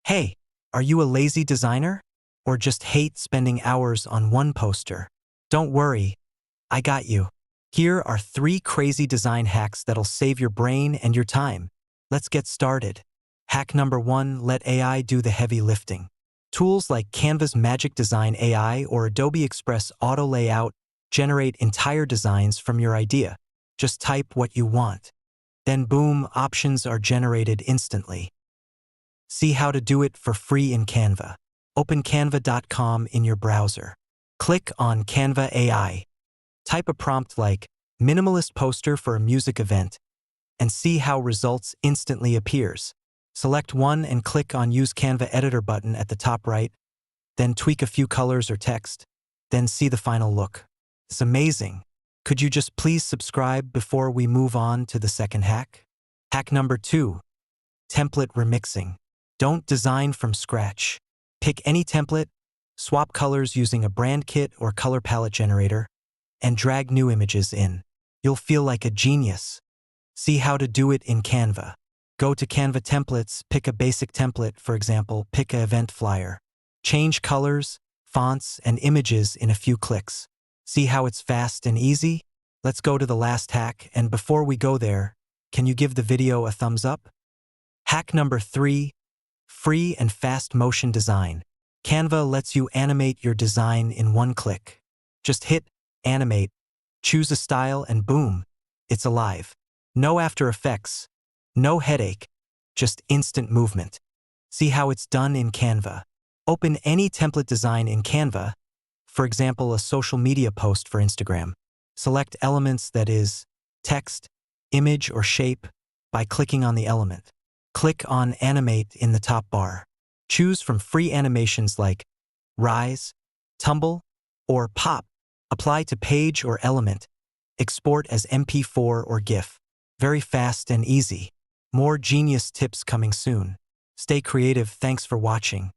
Hey, are you a lazy designer? Or just hate spending hours on one poster? Don't worry, I got you. Here are 3 crazy design hacks that'll save your brain and your time. Let's get started. Hack number 1, let AI do the heavy lifting. Tools like Canva's Magic Design AI or Adobe Express Auto Layout generate entire designs from your idea. Just type what you want. Then boom, options are generated instantly. See how to do it for free in Canva. Open canva.com in your browser. Click on Canva AI. Type a prompt like minimalist poster for a music event and see how results instantly appears. Select one and click on Use Canva Editor button at the top right, then tweak a few colors or text, then see the final look. It's amazing. Could you just please subscribe before we move on to the second hack? Hack number 2, template remixing. Don't design from scratch. Pick any template, swap colors using a brand kit or color palette generator, and drag new images in. You'll feel like a genius. See how to do it in Canva. Go to Canva Templates, pick a basic template, for example, pick an event flyer. Change colors, fonts, and images in a few clicks. See how it's fast and easy? Let's go to the last hack, and before we go there, can you give the video a thumbs up? Hack number 3, free and fast motion design. Canva lets you animate your design in one click. Just hit Animate, choose a style, and boom, it's alive. No After Effects, no headache, just instant movement. See how it's done in Canva. Open any template design in Canva, for example, a social media post for Instagram. Select elements, that is, text, image, or shape, by clicking on the element. Click on Animate in the top bar. Choose from free animations like Rise, Tumble, or Pop. Apply to page or element. Export as MP4 or GIF. Very fast and easy. More genius tips coming soon. Stay creative. Thanks for watching.